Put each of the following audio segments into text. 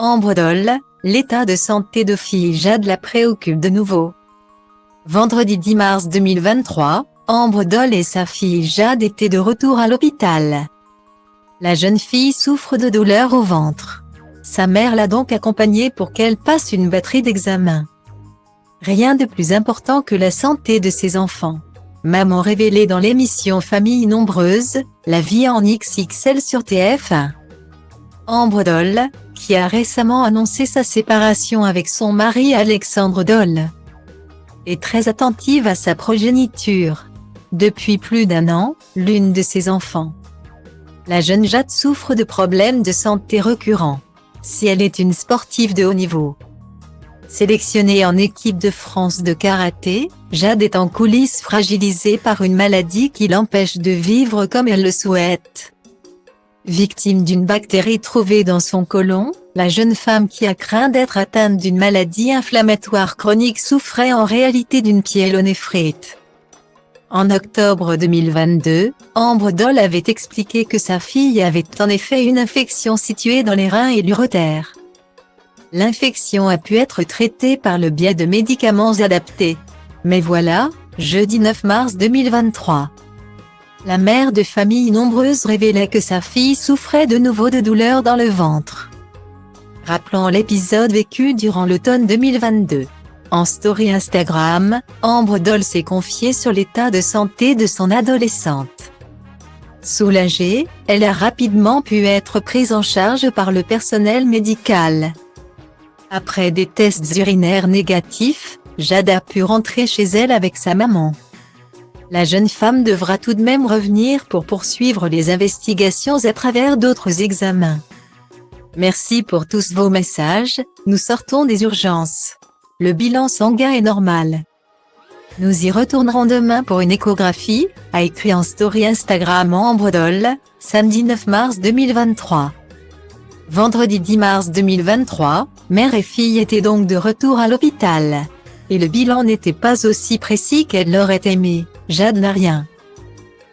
Ambre Doll, l'état de santé de fille Jade la préoccupe de nouveau. Vendredi 10 mars 2023, Ambre Doll et sa fille Jade étaient de retour à l'hôpital. La jeune fille souffre de douleurs au ventre. Sa mère l'a donc accompagnée pour qu'elle passe une batterie d'examens. Rien de plus important que la santé de ses enfants. Maman révélée dans l'émission Famille nombreuse, la vie en XXL sur TF1. Ambre Doll, qui a récemment annoncé sa séparation avec son mari Alexandre Doll, est très attentive à sa progéniture. Depuis plus d'1 an, l'une de ses enfants, la jeune Jade, souffre de problèmes de santé récurrents. Si elle est une sportive de haut niveau, sélectionnée en équipe de France de karaté, Jade est en coulisses fragilisée par une maladie qui l'empêche de vivre comme elle le souhaite. Victime d'une bactérie trouvée dans son côlon, la jeune femme qui a craint d'être atteinte d'une maladie inflammatoire chronique souffrait en réalité d'une pyélonéphrite. En octobre 2022, Ambre Doll avait expliqué que sa fille avait en effet une infection située dans les reins et l'urétère. L'infection a pu être traitée par le biais de médicaments adaptés. Mais voilà, jeudi 9 mars 2023. La mère de famille nombreuse révélait que sa fille souffrait de nouveau de douleurs dans le ventre. Rappelant l'épisode vécu durant l'automne 2022. En story Instagram, Ambre Doll s'est confiée sur l'état de santé de son adolescente. Soulagée, elle a rapidement pu être prise en charge par le personnel médical. Après des tests urinaires négatifs, Jade a pu rentrer chez elle avec sa maman. La jeune femme devra tout de même revenir pour poursuivre les investigations à travers d'autres examens. Merci pour tous vos messages, nous sortons des urgences. Le bilan sanguin est normal. Nous y retournerons demain pour une échographie, a écrit en story Instagram Ambre Doll, samedi 9 mars 2023. Vendredi 10 mars 2023, mère et fille étaient donc de retour à l'hôpital. Et le bilan n'était pas aussi précis qu'elle l'aurait aimé. Jade n'a rien.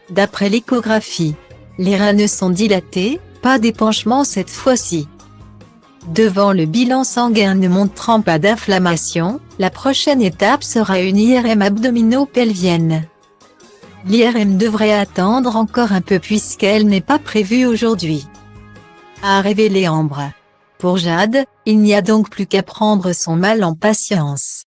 D'après l'échographie, les reins ne sont dilatés, pas d'épanchement cette fois-ci. Devant le bilan sanguin ne montrant pas d'inflammation, la prochaine étape sera une IRM abdominopelvienne. L'IRM devrait attendre encore un peu puisqu'elle n'est pas prévue aujourd'hui, a révélé Ambre. Pour Jade, il n'y a donc plus qu'à prendre son mal en patience.